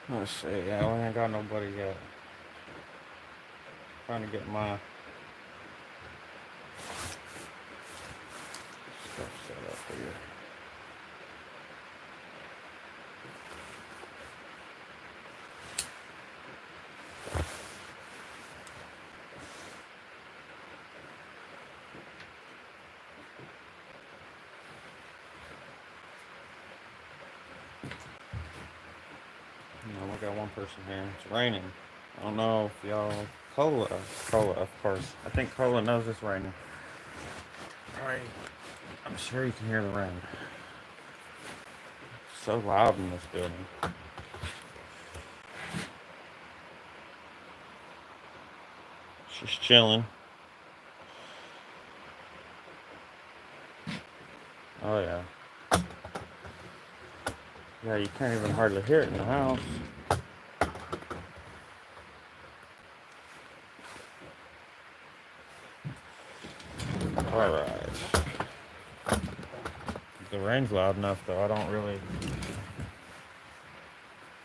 Let's see. Yeah, we ain't got nobody yet. Trying to get my stuff set up here. No, we got one person here. It's raining. I don't know if y'all. Cola, of course. I think Cola knows it's raining. Alright. I'm sure you can hear the rain. It's so loud in this building. She's chilling. Oh, yeah. Yeah, you can't even hardly hear it in the house. Alright. The rain's loud enough, though. I don't really.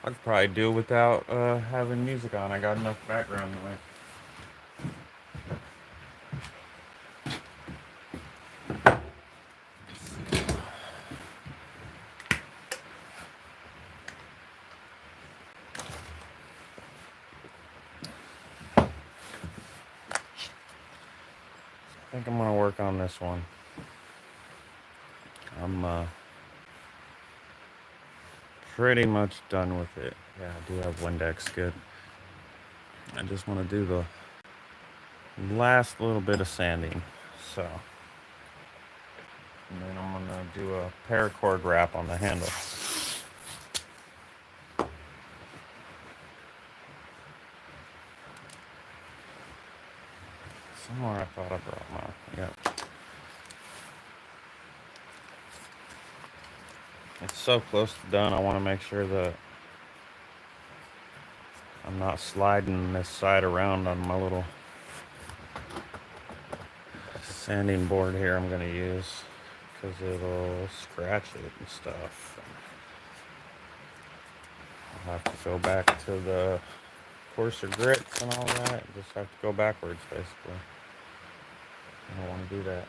I could probably do without having music on. I got enough background noise. I think I'm gonna work on this one. I'm pretty much done with it. Yeah, I do have Windex, good. I just want to do the last little bit of sanding. So, and then I'm gonna do a paracord wrap on the handle. Somewhere I thought I brought my, yep. It's so close to done. I want to make sure that I'm not sliding this side around on my little sanding board here I'm going to use, because it'll scratch it and stuff. I'll have to go back to the coarser grits and all that. Just have to go backwards, basically. I don't want to do that.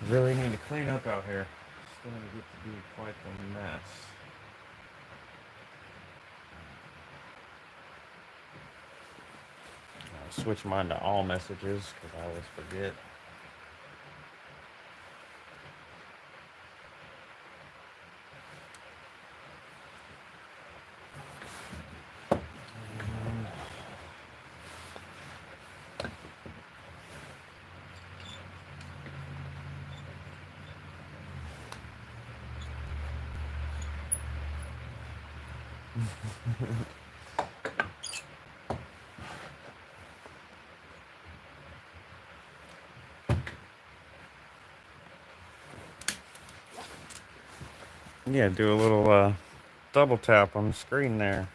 Really need to clean up out here. It's going to get to be quite the mess. I'll switch mine to all messages because I always forget. Yeah, do a little double tap on the screen there.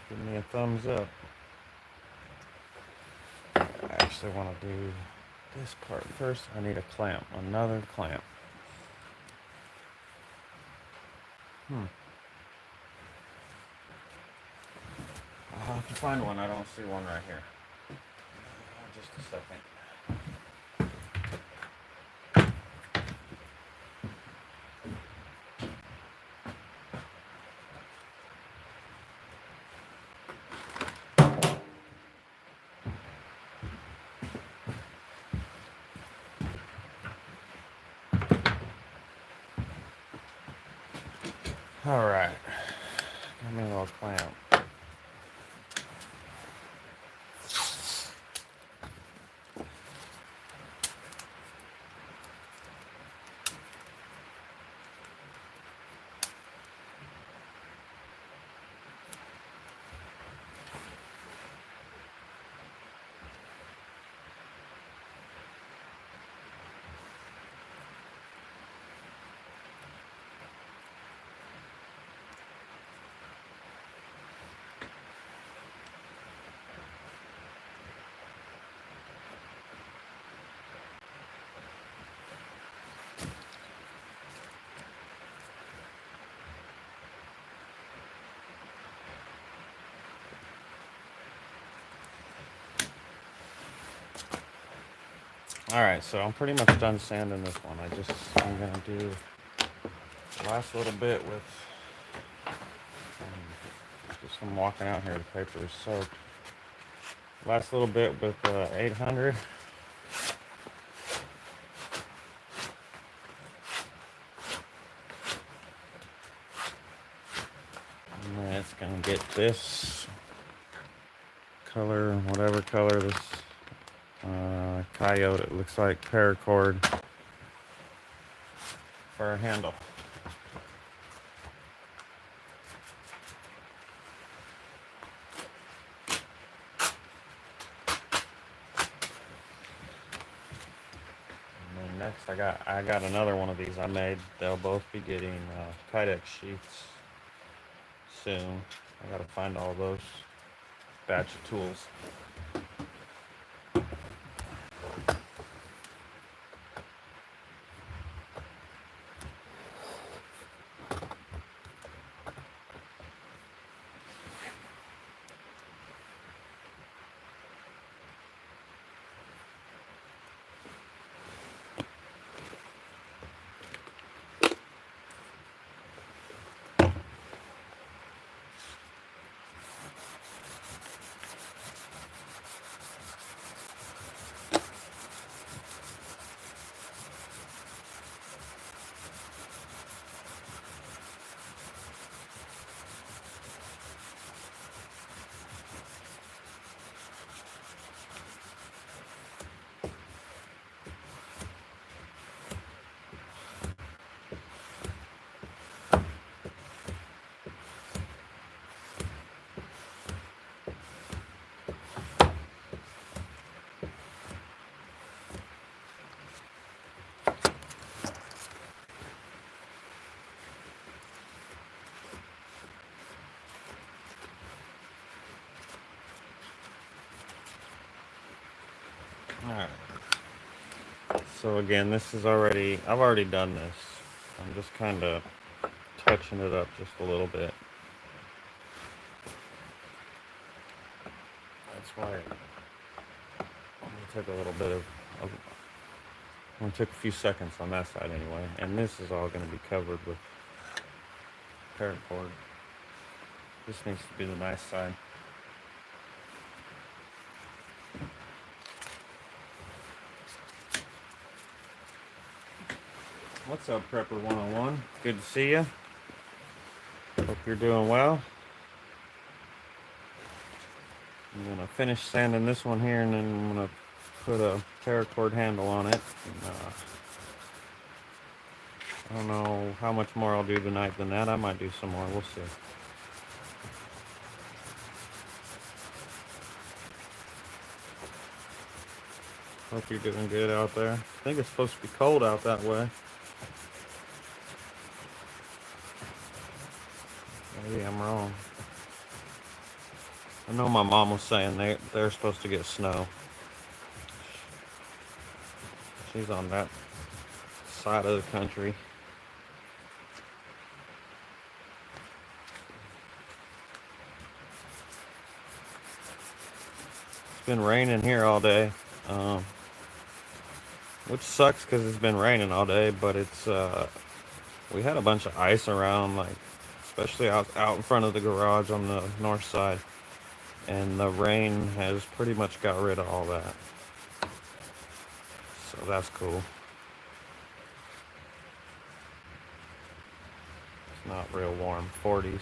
Give me a thumbs up. I actually want to do this part first. I need a clamp, another clamp. I'll have to find one. I don't see one right here. Just a second. Alright. Give me a little clamp. Alright, so I'm pretty much done sanding this one. I'm gonna do the last little bit with, just from walking out here, the paper is soaked. Last little bit with 800. And then it's gonna get this color, whatever color this coyote, it looks like paracord for a handle. And then next I got another one of these I made. They'll both be getting Kydex sheets soon. I gotta find all those batch of tools. Alright. So again, I've already done this. I'm just kind of touching it up just a little bit. That's why I'm gonna take a little bit I'm gonna take a few seconds on that side anyway. And this is all gonna be covered with paracord. This needs to be the nice side. What's up, Prepper 101? Good to see you. Hope you're doing well. I'm gonna finish sanding this one here, and then I'm gonna put a paracord handle on it. And, I don't know how much more I'll do tonight than that. I might do some more. We'll see. Hope you're doing good out there. I think it's supposed to be cold out that way. Maybe I'm wrong. I know my mom was saying they're supposed to get snow. She's on that side of the country. It's been raining here all day, which sucks because it's been raining all day. But we had a bunch of ice around, like especially out in front of the garage on the north side, and the rain has pretty much got rid of all that. So that's cool. not real warm. 40s.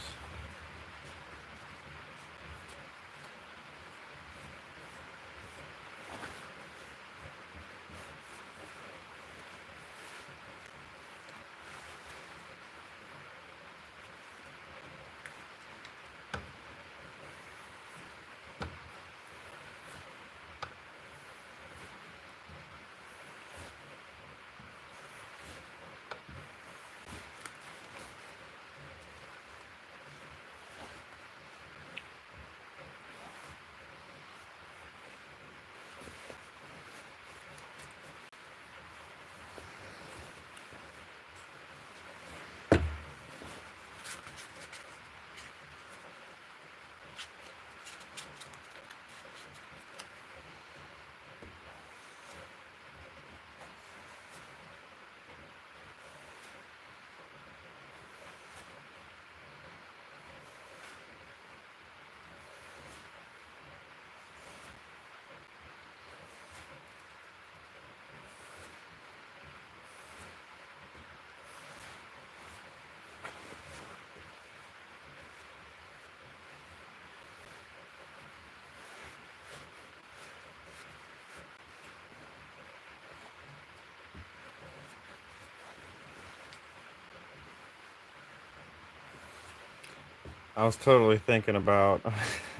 I was totally thinking about,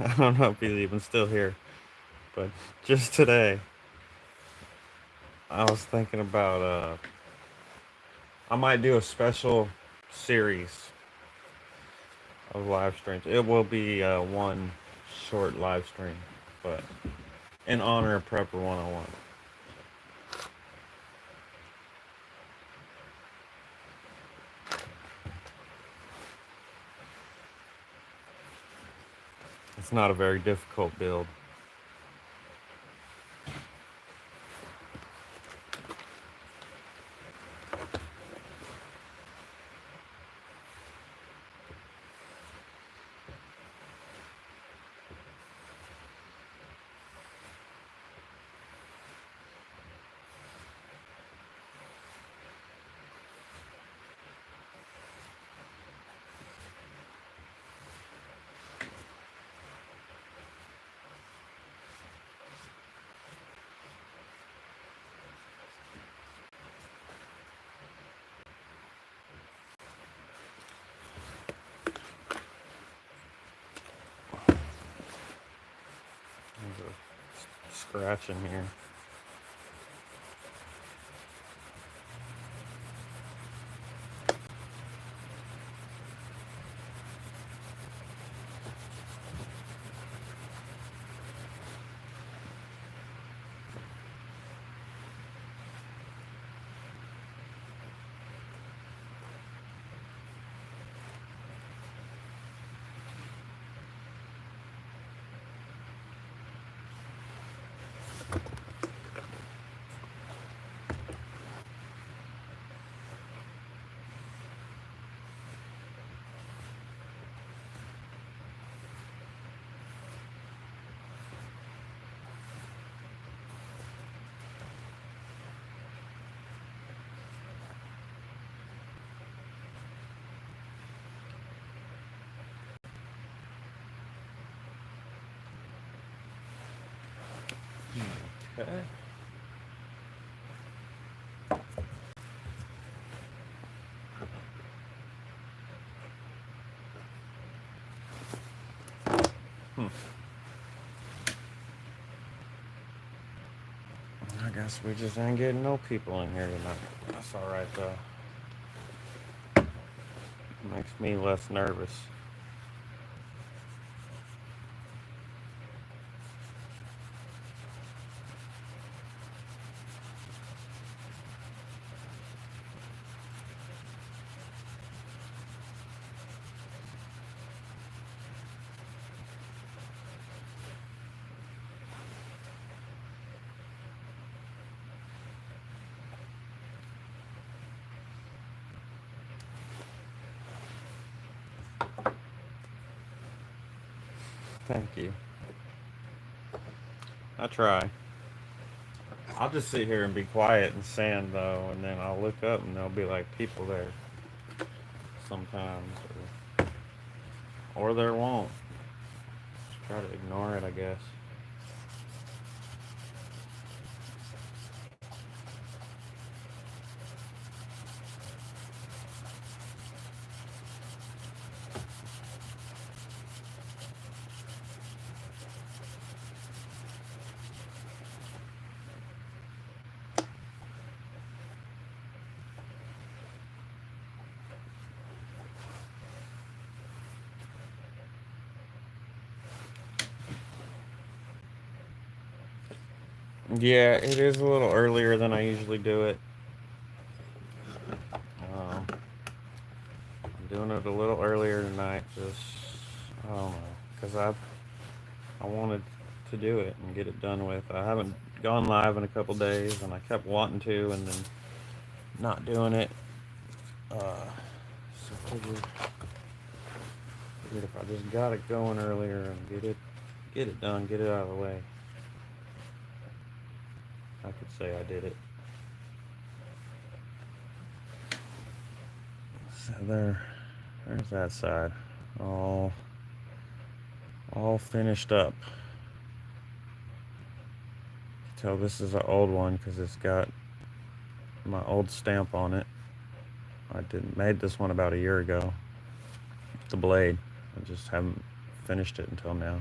I don't know if he's even still here, but just today, I was thinking about, I might do a special series of live streams. It will be one short live stream, but in honor of Prepper 101. It's not a very difficult build. There's a scratch in here. Okay. I guess we just ain't getting no people in here tonight. That's alright though. Makes me less nervous. Thank you. I try. I'll just sit here and be quiet and sand though, and then I'll look up and there'll be like people there. sometimes, or there won't. Just try to ignore it, I guess. Yeah, it is a little earlier than I usually do it. I'm doing it a little earlier tonight, just I don't know, because I wanted to do it and get it done with. I haven't gone live in a couple days, and I kept wanting to, and then not doing it. So figured if I just got it going earlier and get it done, get it out of the way, I could say I did it. So there's that side, all finished up. You can tell this is an old one because it's got my old stamp on it. I made this one about a year ago. The blade. I just haven't finished it until now.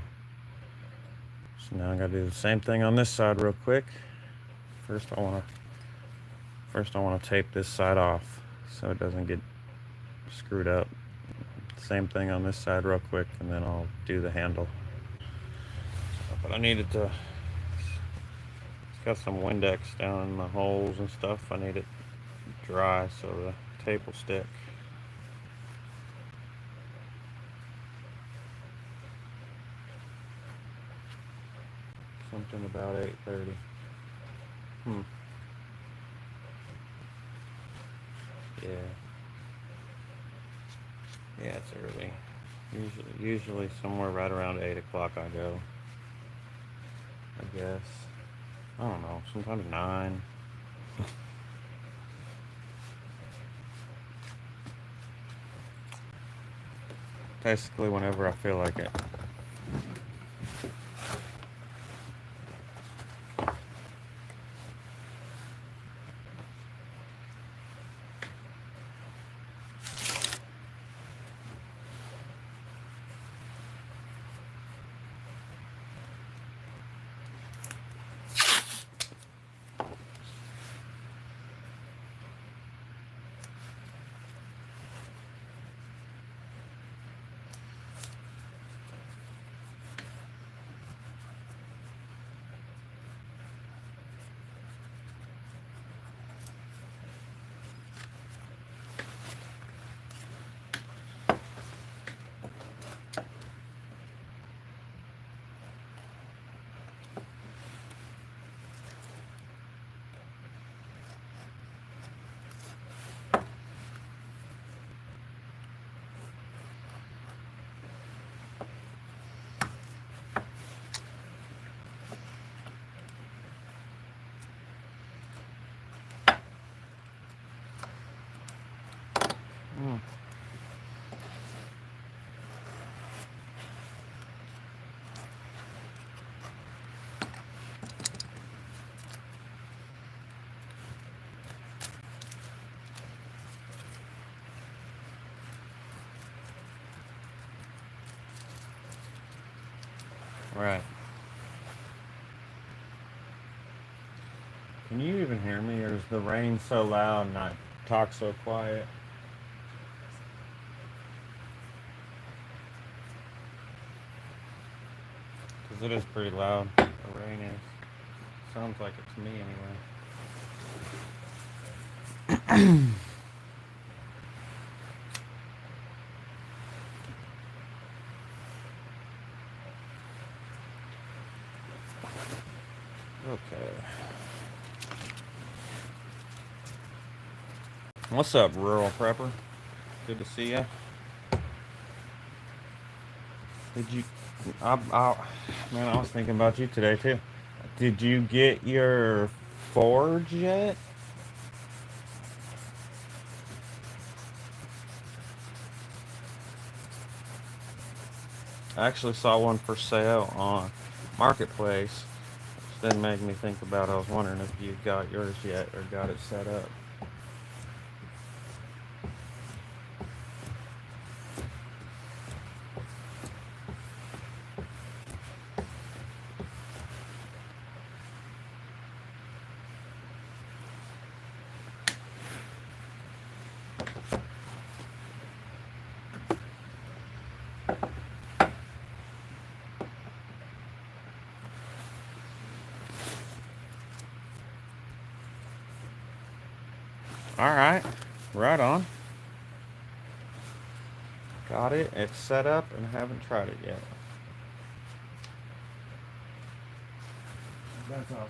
So now I gotta do the same thing on this side real quick. First I wanna tape this side off so it doesn't get screwed up. Same thing on this side real quick, and then I'll do the handle. But I needed to, it's got some Windex down in the holes and stuff. I need it dry so the tape will stick. Something about 8:30. Yeah. Yeah, it's early. Usually somewhere right around 8 o'clock I go. I guess. I don't know. Sometimes 9. Basically whenever I feel like it. Right. Can you even hear me, or is the rain so loud and I talk so quiet? Because it is pretty loud. The rain is. Sounds like it's me anyway. Okay. What's up, rural prepper? Good to see you. Did you? Man, I was thinking about you today too. Did you get your forge yet? I actually saw one for sale on Marketplace, which then made me think about, I was wondering if you got yours yet or got it set up. Alright, right on. Got it, it's set up and haven't tried it yet. That's awesome.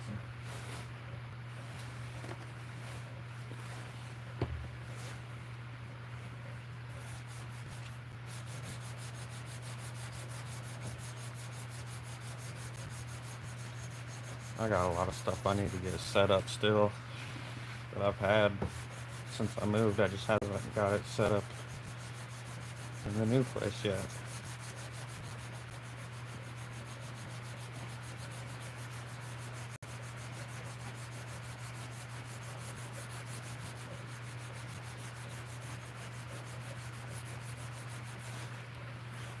I got a lot of stuff I need to get set up still that I've had since I moved. I just haven't got it set up in the new place yet.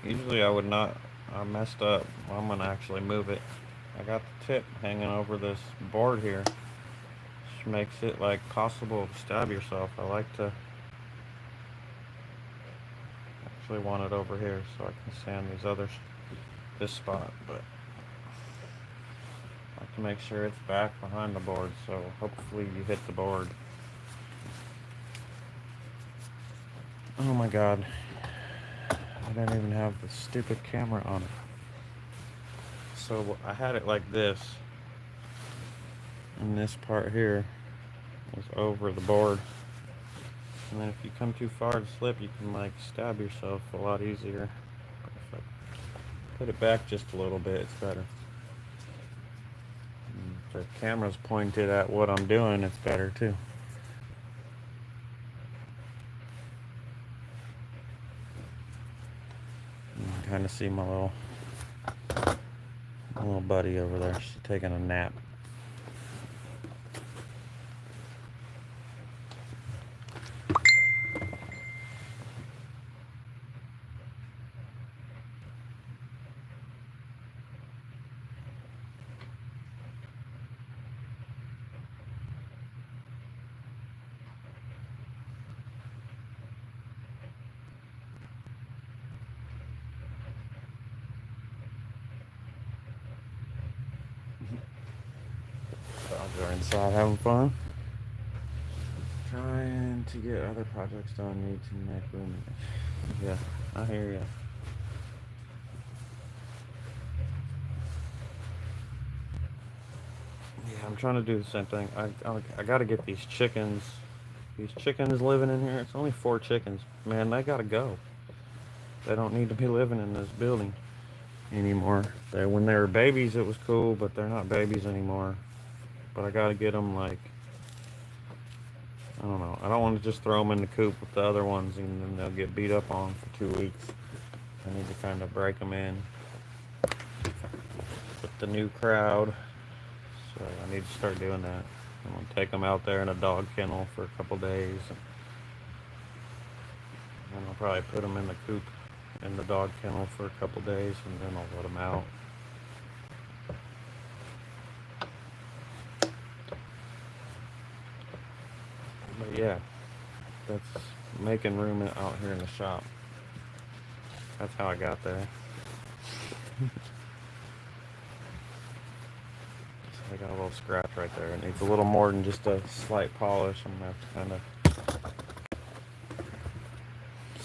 Usually I would not. I messed up. I'm gonna actually move it. I got the tip hanging over this board here, which makes it like possible to stab yourself. I like to actually want it over here so I can sand these others, this spot, but I like to make sure it's back behind the board, so hopefully you hit the board. Oh my god, I don't even have the stupid camera on it. So I had it like this, and this part here was over the board, and then if you come too far to slip, you can like stab yourself a lot easier. If I put it back just a little bit, it's better. And if the camera's pointed at what I'm doing, it's better too. You can kind of see my little buddy over there. She's taking a nap. Dogs are inside having fun. Trying to get other projects done, need to make room. Yeah, I hear ya. Yeah, I'm trying to do the same thing. I gotta get these chickens. These chickens living in here. It's only 4 chickens. Man, they gotta go. They don't need to be living in this building anymore. When they were babies, it was cool, but they're not babies anymore. But I gotta get them like, I don't know. I don't want to just throw them in the coop with the other ones and then they'll get beat up on for 2 weeks. I need to kind of break them in with the new crowd. So I need to start doing that. I'm going to take them out there in a dog kennel for a couple days. And I'll probably put them in the coop in the dog kennel for a couple days and then I'll let them out. But yeah, that's making room out here in the shop. That's how I got there. I got a little scratch right there. It needs a little more than just a slight polish. I'm gonna have to kind of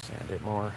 sand it more.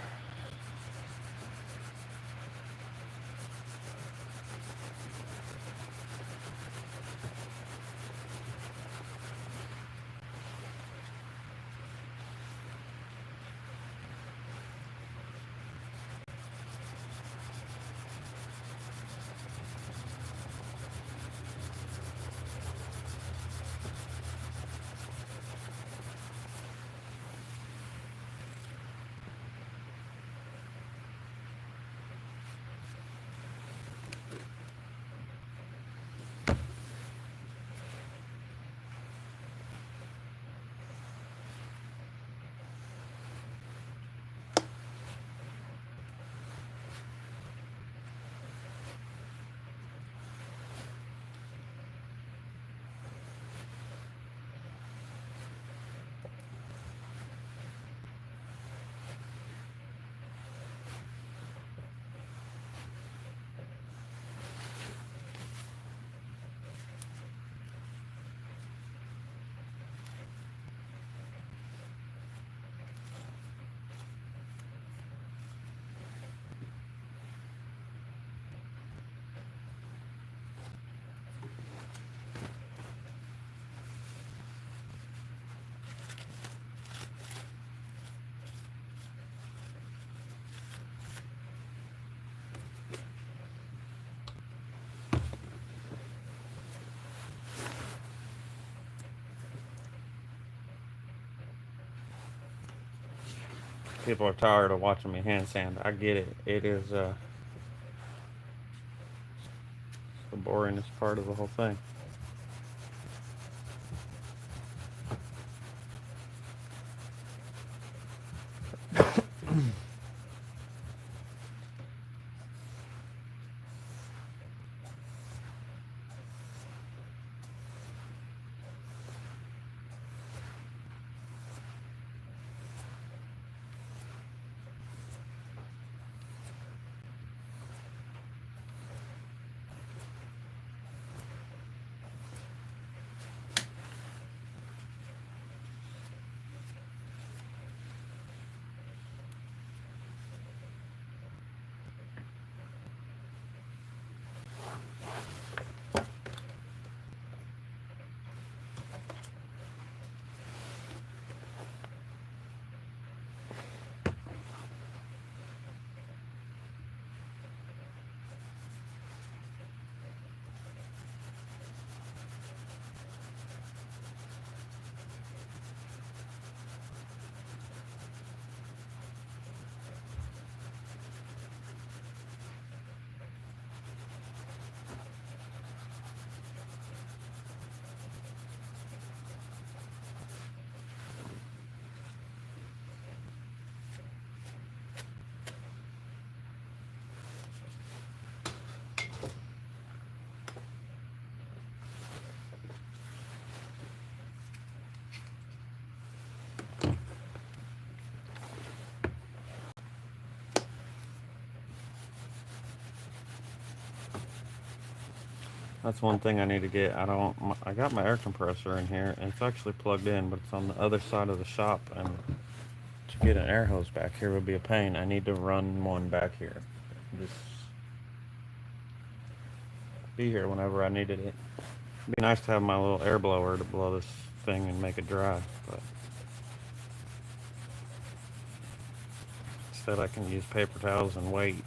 People are tired of watching me hand sand. I get it. It is the boringest part of the whole thing. That's one thing I need to get. I got my air compressor in here, and it's actually plugged in, but it's on the other side of the shop, and to get an air hose back here would be a pain. I need to run one back here. Just be here whenever I needed it. It'd be nice to have my little air blower to blow this thing and make it dry, but instead I can use paper towels and wait.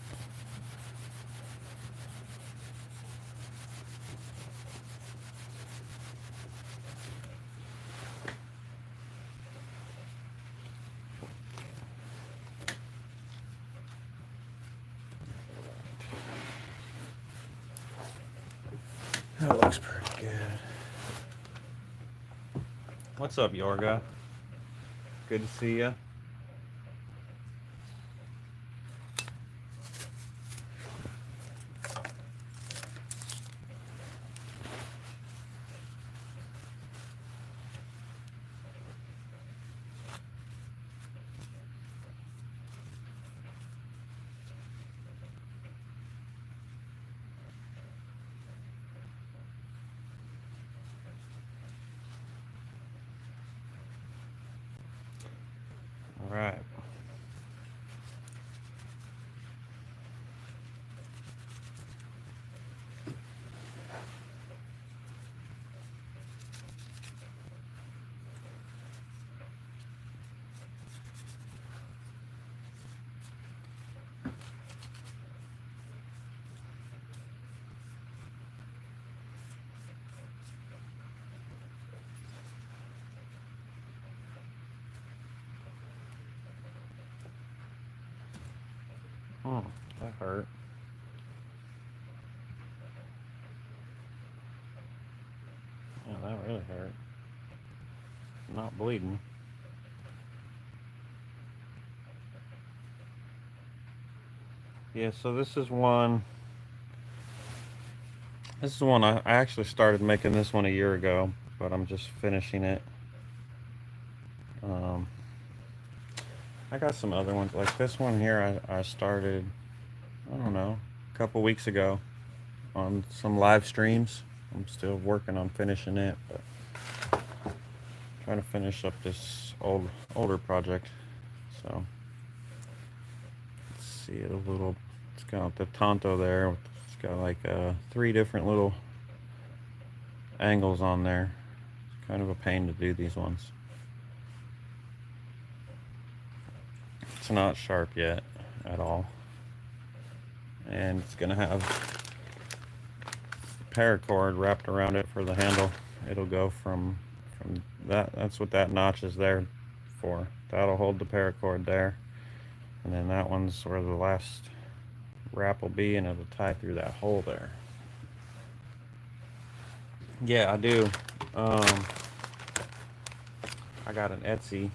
That looks pretty good. What's up, Yorga? Good to see you. All right. Oh, that hurt. Yeah, that really hurt. Not bleeding. Yeah, so this is one. This is one I actually started making this one a year ago, but I'm just finishing it. Um, I got some other ones like this one here. I started, I don't know, a couple weeks ago on some live streams. I'm still working on finishing it, but trying to finish up this older project. So let's see it a little. It's got the Tonto there. It's got like 3 different little angles on there. It's kind of a pain to do these ones. It's not sharp yet at all, and it's gonna have paracord wrapped around it for the handle. It'll go from that. That's what that notch is there for. That'll hold the paracord there, And then that one's where the last wrap will be, and it'll tie through that hole there. Yeah, I do. I got an Etsy.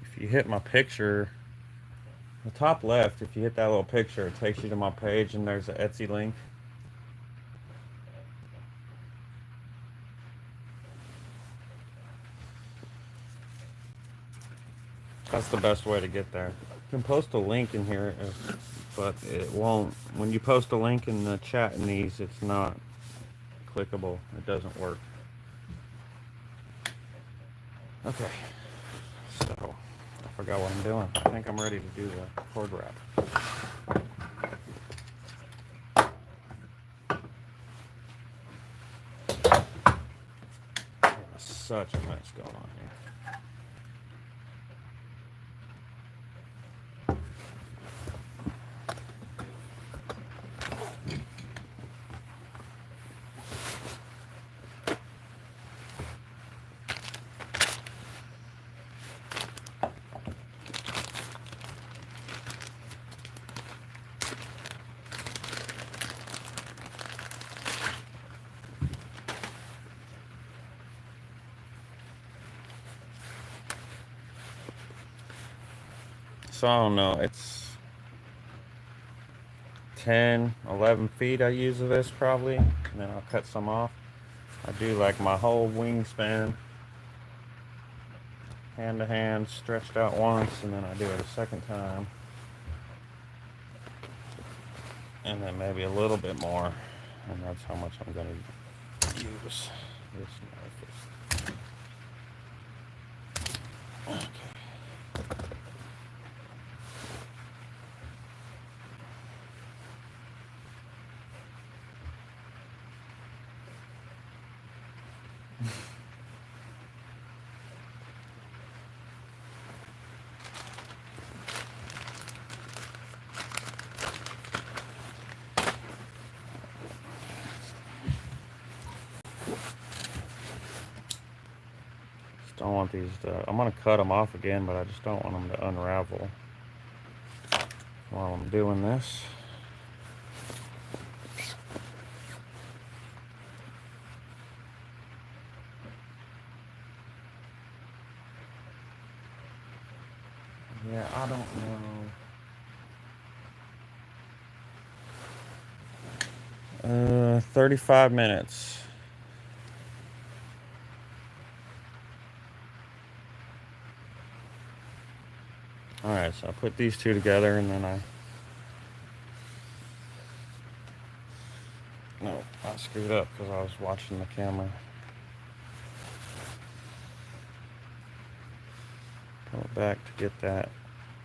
If you hit my picture, the top left, if you hit that little picture, it takes you to my page, and there's an Etsy link. That's the best way to get there. You can post a link in here, but it won't. When you post a link in the chat in these, it's not clickable. It doesn't work. Okay. So, I forgot what I'm doing. I think I'm ready to do the cord wrap. There's such a mess going on here. So I don't know, it's 10, 11 feet I use of this probably, and then I'll cut some off. I do like my whole wingspan, hand to hand, stretched out once, and then I do it a second time. And then maybe a little bit more, and that's how much I'm gonna use this knife. Okay. Don't want these to, I'm going to cut them off again, but I just don't want them to unravel while I'm doing this. Yeah, I don't know. 35 minutes. Alright, so I put these two together, and then I screwed up because I was watching the camera. Pull it back to get that.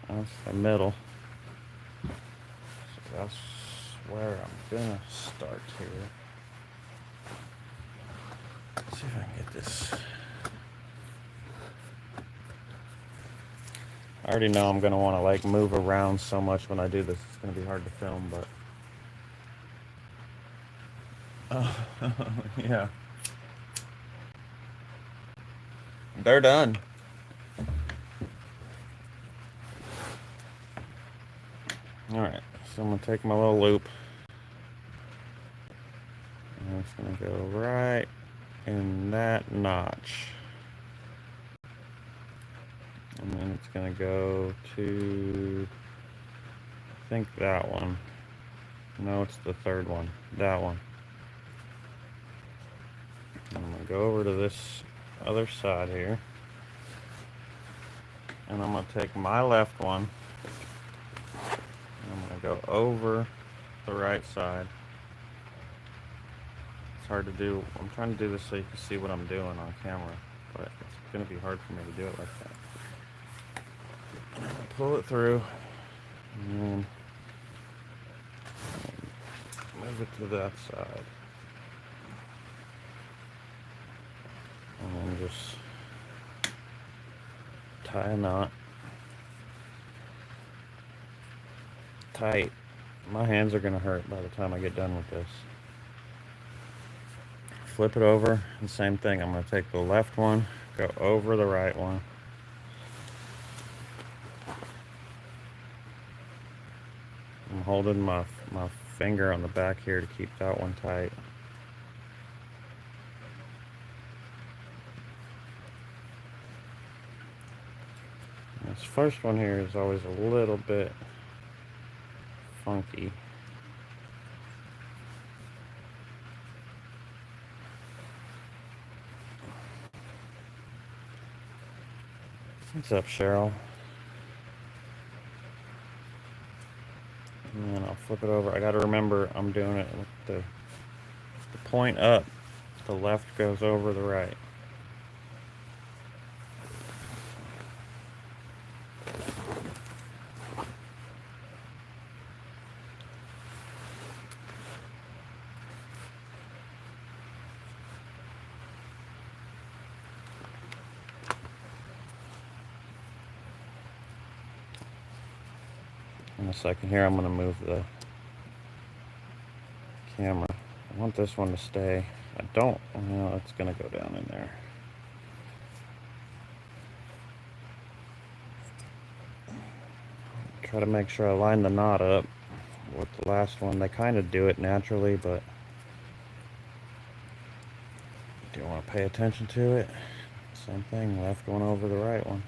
That's the middle. So that's where I'm gonna start here. Let's see if I can get this. I already know I'm gonna want to like move around so much when I do this. It's gonna be hard to film, but yeah, they're done. All right, so I'm gonna take my little loop, and it's gonna go right in that notch, and then it's gonna go to, I think that one. No, it's the third one. That one. And I'm gonna go over to this other side here, and I'm gonna take my left one, and I'm gonna go over the right side. It's hard to do. I'm trying to do this so you can see what I'm doing on camera, but it's gonna be hard for me to do it like that. Pull it through, and then move it to that side, and then just tie a knot tight. My hands are gonna hurt by the time I get done with this. Flip it over, and same thing. I'm gonna take the left one, go over the right one, holding my finger on the back here to keep that one tight. This first one here is always a little bit funky. What's up, Cheryl? And then I'll flip it over. I gotta remember I'm doing it with the point up. The left goes over the right. In a second here, I'm going to move the camera. I want this one to stay. I don't. Well, it's going to go down in there. Try to make sure I line the knot up with the last one. They kind of do it naturally, but do you want to pay attention to it? Same thing, left going over the right one.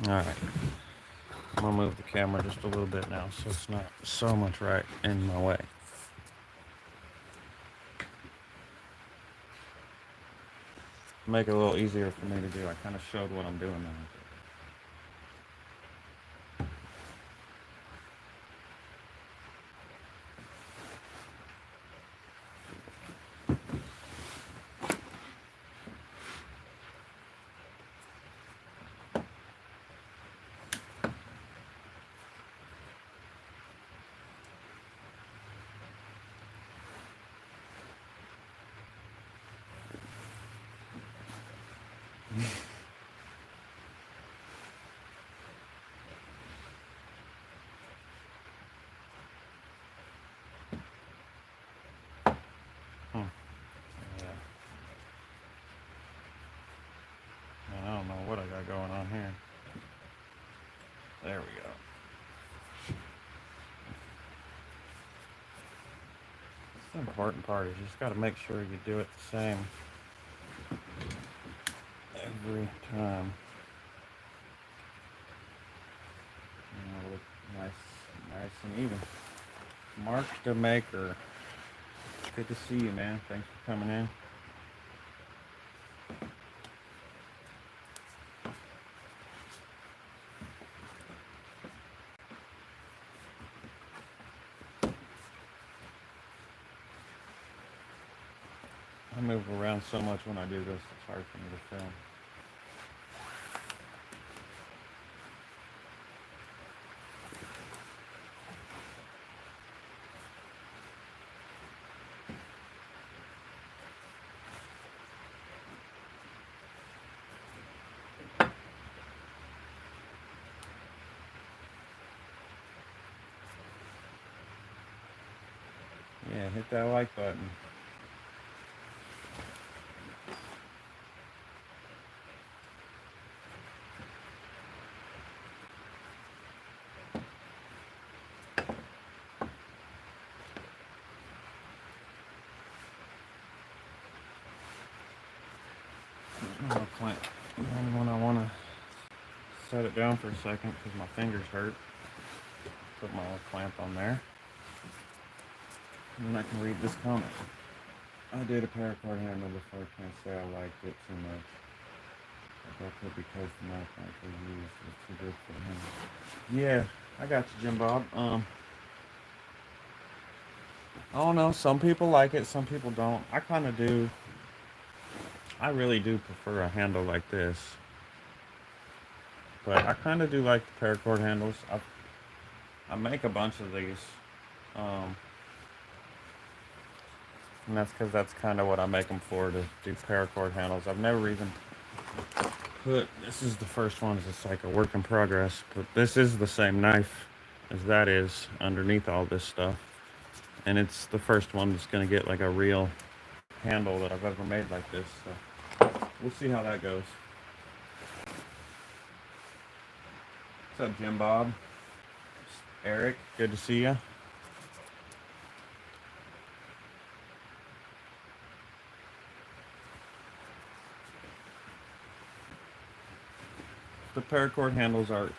Alright, I'm going to move the camera just a little bit now so it's not so much right in my way. Make it a little easier for me to do. I kind of showed what I'm doing now. I don't know what I got going on here. There we go. That's the important part is you just got to make sure you do it the same every time. Look nice and even. Mark the Maker. Good to see you, man. Thanks for coming in. I move around so much when I do this, it's hard for me to film. Yeah, hit that like button. I'll clamp. And when I want to set it down for a second because my fingers hurt, put my little clamp on there. And then I can read this comment. I did a Paracord handle before. Can't say I liked it too much. I broke it because the knife I used was too good for him. Yeah, I got you, Jim Bob. I don't know. Some people like it, some people don't. I kind of do. I really do prefer a handle like this. But I kind of do like the paracord handles. I make a bunch of these. Um, and that's because that's kind of what I make them for, to do paracord handles. I've never even put, this is the first one, it's like a work in progress, but this is the same knife as that is underneath all this stuff. And it's the first one that's going to get like a real handle that I've ever made like this. So we'll see how that goes. What's up, Jim Bob? Eric, good to see you. The paracord handles are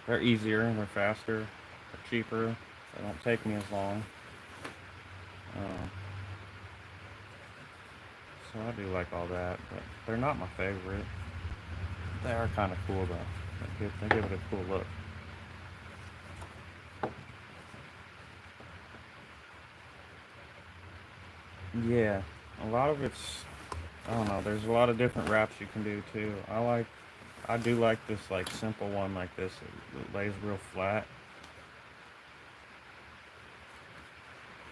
they're easier, they're faster, they're cheaper. They don't take me as long. Uh, so I do like all that, but they're not my favorite. They are kind of cool though. They give it a cool look. Yeah, a lot of it's, I don't know. There's a lot of different wraps you can do too. I do like this like simple one like this. It lays real flat.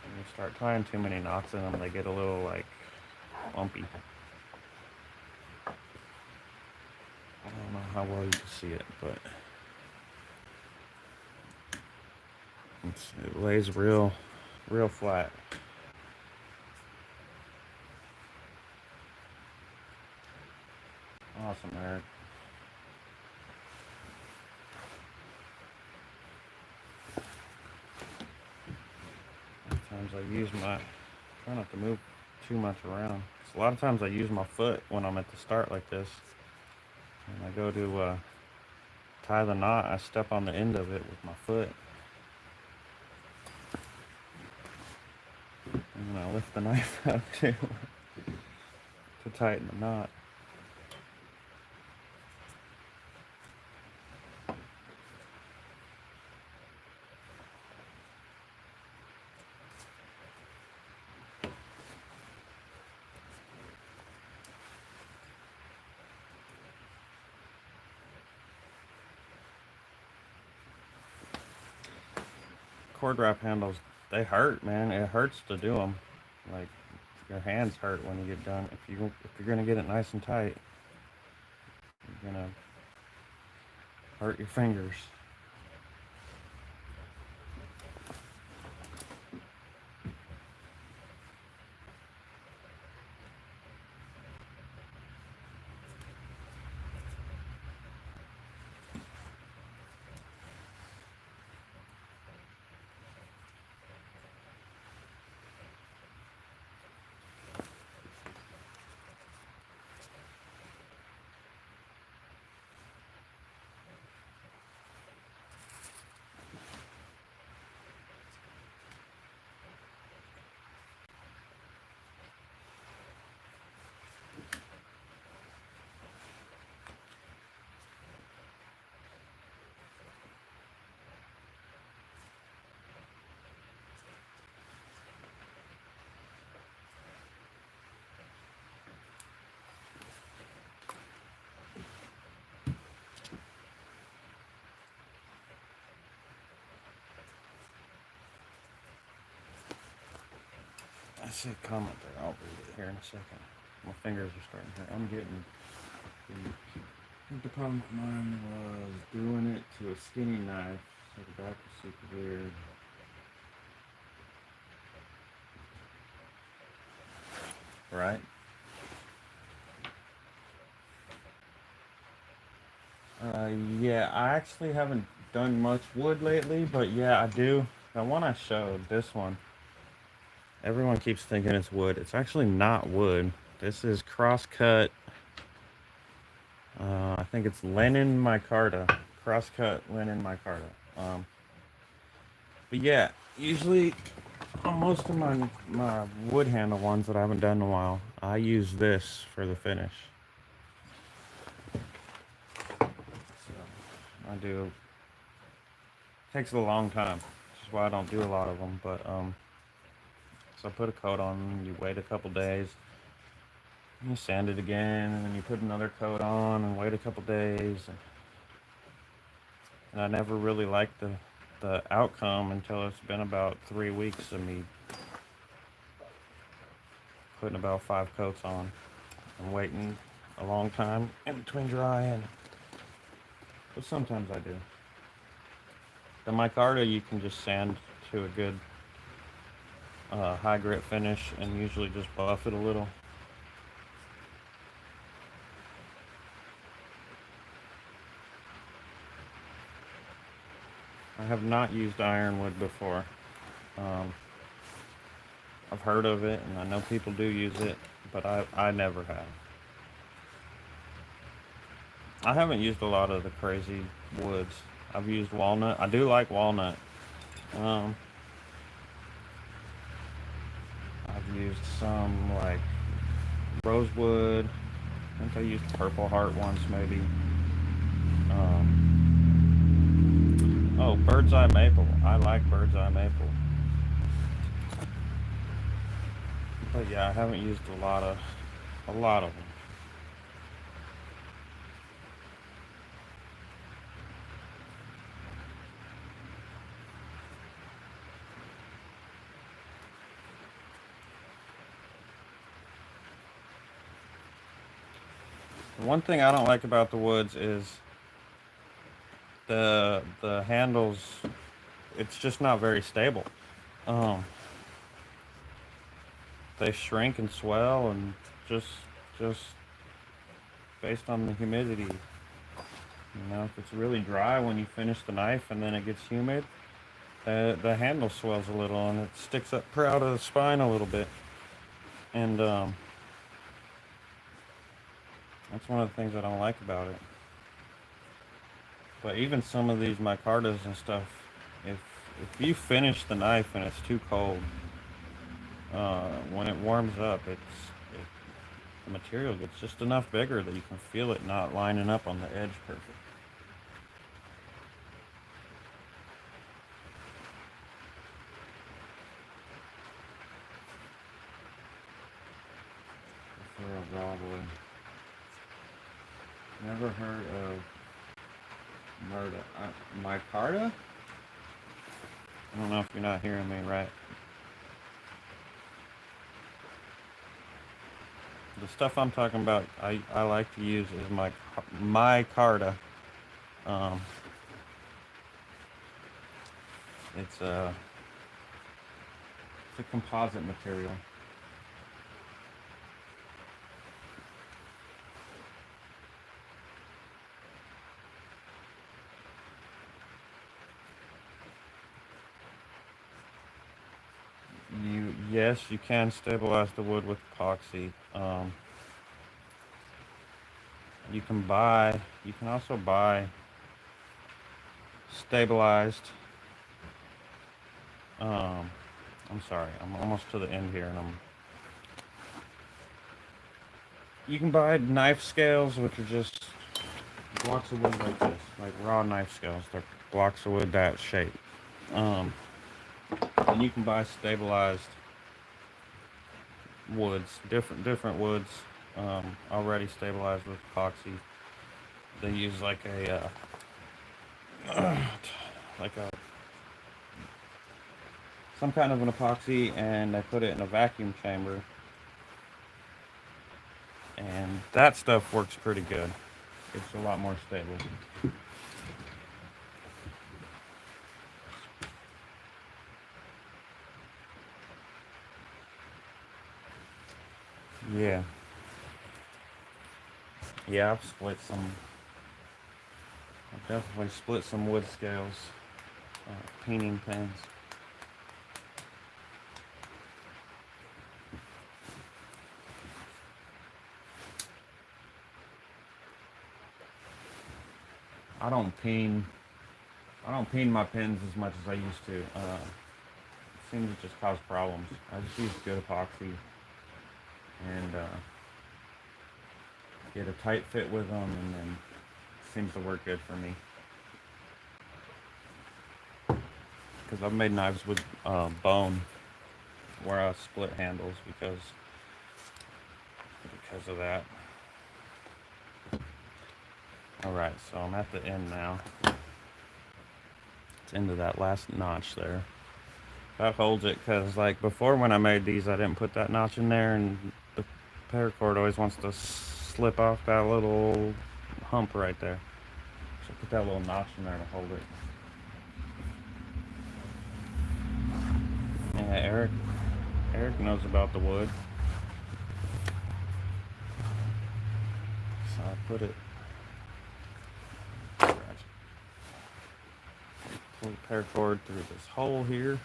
When you start tying too many knots in them, they get a little like lumpy. I don't know how well you can see it, but it lays real flat. Awesome, Eric. Sometimes I use my, try not to move too much around. A lot of times I use my foot when I'm at the start like this. When I go to tie the knot, I step on the end of it with my foot. And then I lift the knife out too to tighten the knot. Cord wrap handles, they hurt, man. It hurts to do them. Like your hands hurt when you get done. If you're gonna get it nice and tight, you're gonna hurt your fingers. I see a comment there. I'll read it here in a second. My fingers are starting to hurt. I'm getting. I think the problem with mine was doing it to a skinny knife, so the back was super weird. Right? Yeah, I actually haven't done much wood lately, but yeah, I do. The one I showed, this one, everyone keeps thinking it's wood. It's actually not wood. This is cross-cut. I think it's linen micarta. Cross-cut linen micarta. But yeah, usually on most of my wood handle ones that I haven't done in a while, I use this for the finish. So I do. Takes a long time, which is why I don't do a lot of them. But so I put a coat on. You wait a couple days. You sand it again, and then you put another coat on and wait a couple days. And I never really liked the outcome until it's been about 3 weeks of me putting about 5 coats on and waiting a long time in between drying. But sometimes I do. The micarta you can just sand to a good high grit finish and usually just buff it a little. I have not used ironwood before. Um, I've heard of it and I know people do use it, but I never have. I haven't used a lot of the crazy woods. I've used walnut. I do like walnut. Um, I've used some like rosewood. I think I used purple heart once maybe. Oh, bird's eye maple. I like bird's eye maple. But yeah, I haven't used a lot of them. One thing I don't like about the woods is the handles. It's just not very stable. Um, they shrink and swell, and just just based on the humidity. If it's really dry when you finish the knife and then it gets humid, the handle swells a little and it sticks up proud of the spine a little bit. And that's one of the things I don't like about it. But even some of these micartas and stuff, if if you finish the knife and it's too cold, when it warms up, the material gets just enough bigger that you can feel it not lining up on the edge perfect. For a raw wood. Never heard of murder. Micarta? I don't know if you're not hearing me right. The stuff I'm talking about, I like to use is micarta. Um, it's a it's a composite material. Yes, you can stabilize the wood with epoxy. You can also buy stabilized. Um, I'm sorry, I'm almost to the end here, and you can buy knife scales, which are just blocks of wood like this, like raw knife scales. They're blocks of wood that shape. Um, and you can buy stabilized woods, different woods, already stabilized with epoxy. They use like a some kind of an epoxy, and they put it in a vacuum chamber, and that stuff works pretty good. It's a lot more stable. Yeah, yeah. I've definitely split some wood scales, painting pens. I don't peen. I don't peen my pens as much as I used to. It seems to just cause problems. I just use good epoxy and get a tight fit with them, and then it seems to work good for me. Because I've made knives with bone where I split handles because of that. Alright, so I'm at the end now. It's into that last notch there. That holds it, because like before when I made these, I didn't put that notch in there, and the paracord always wants to slip off that little hump right there. So put that little notch in there to hold it. Yeah, Eric knows about the wood. So I put it, pull the paracord through this hole here.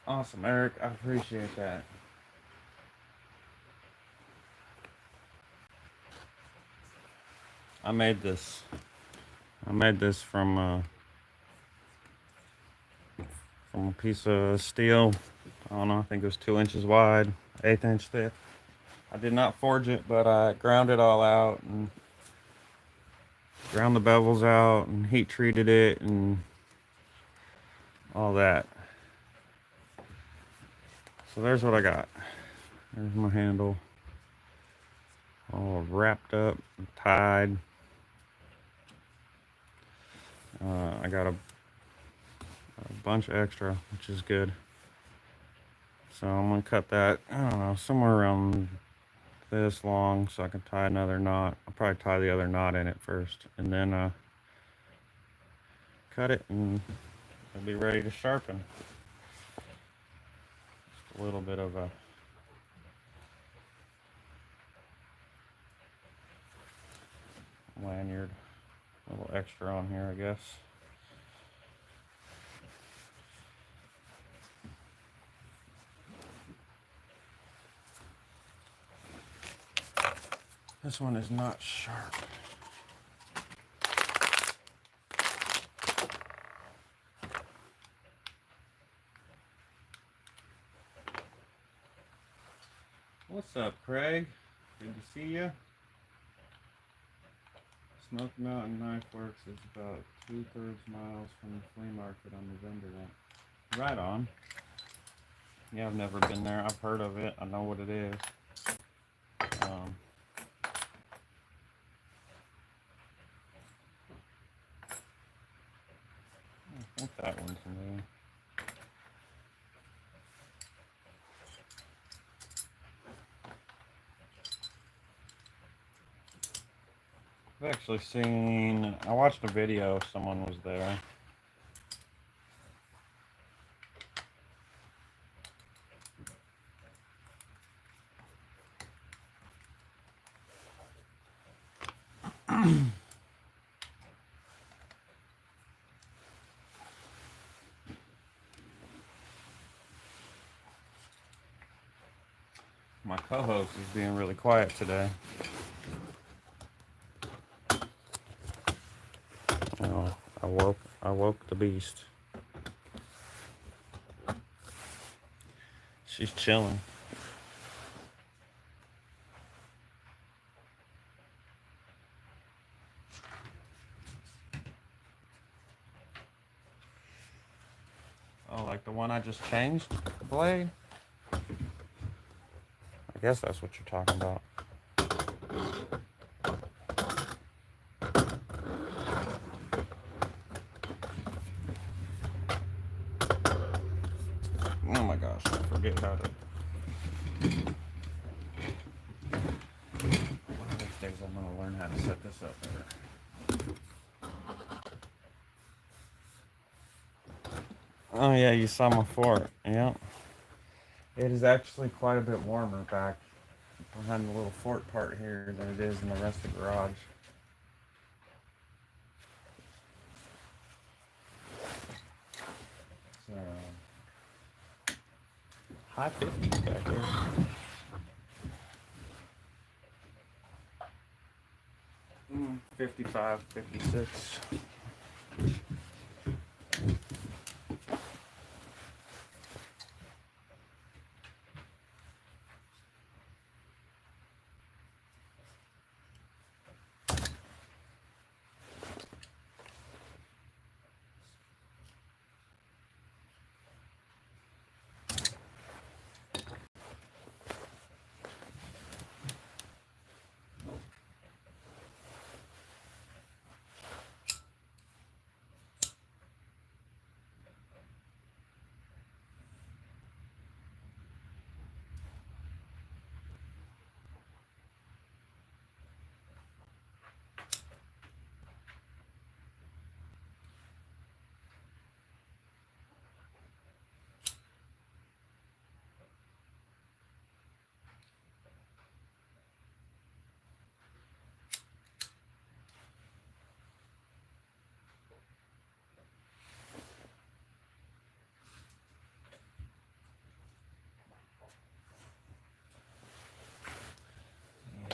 Awesome, Eric. I appreciate that. I made this from a piece of steel. I don't know, I think it was 2 inches wide, 1/8 inch thick. I did not forge it, but I ground it all out and ground the bevels out and heat treated it and all that. So there's what I got. There's my handle, all wrapped up and tied. I got a bunch extra, which is good. So I'm gonna cut that, I don't know, somewhere around this long so I can tie another knot. I'll probably tie the other knot in it first and then cut it, and it'll be ready to sharpen. Just a little bit of a lanyard, a little extra on here, I guess. This one is not sharp. What's up, Craig? Good to see you. Smoke Mountain Knife Works is about 2/3 miles from the flea market on November 1. Right on. Yeah, I've never been there. I've heard of it. I know what it is. I think that one's new. I've actually seen, I watched a video, someone was there. My co-host is being really quiet today. Oh, I woke the beast. She's chilling. Oh, like the one I just changed, the blade? I guess that's what you're talking about. Oh my gosh, I forget how to. this up there. Oh yeah, you saw my fort. Yeah. It is actually quite a bit warmer back behind the little fort part here than it is in the rest of the garage. So, high 50s back here. 55, 56.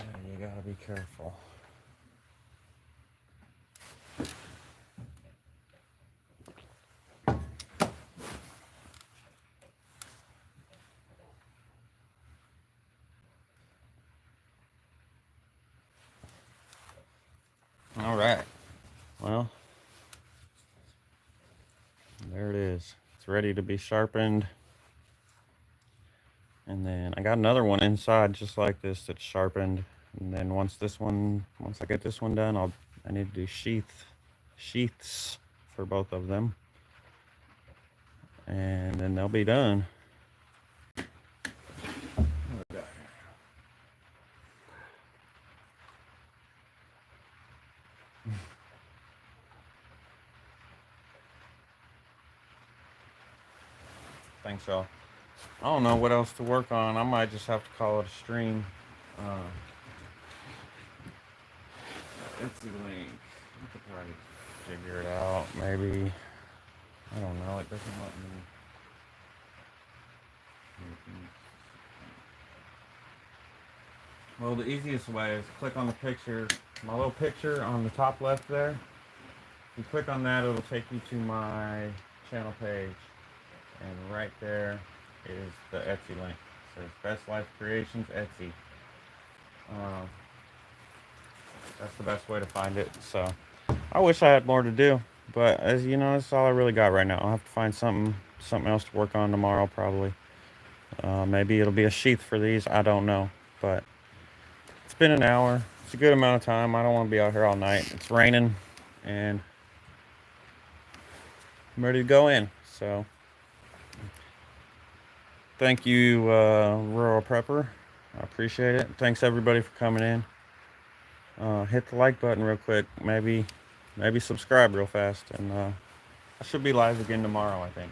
Yeah, you gotta be careful. All right. Well, there it is. It's ready to be sharpened. And then I got another one inside just like this that's sharpened. And then once I get this one done, I need to do sheaths for both of them. And then they'll be done. Thanks, y'all. I don't know what else to work on. I might just have to call it a stream. It's a link. I could probably figure it out. Maybe. I don't know. It doesn't let me. Well, the easiest way is click on the picture, my little picture on the top left there. If you click on that, it'll take you to my channel page. And right there is the Etsy link. It says Best Life Creations Etsy. That's the best way to find it. So I wish I had more to do, but as you know, that's all I really got right now. I'll have to find something else to work on tomorrow probably. Maybe it'll be a sheath for these. I don't know, but it's been an hour. It's a good amount of time. I don't want to be out here all night. It's raining, and I'm ready to go in. So thank you, Rural Prepper. I appreciate it. Thanks everybody for coming in. Hit the like button real quick. Maybe subscribe real fast, and I should be live again tomorrow, I think.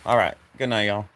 All right. Good night, y'all.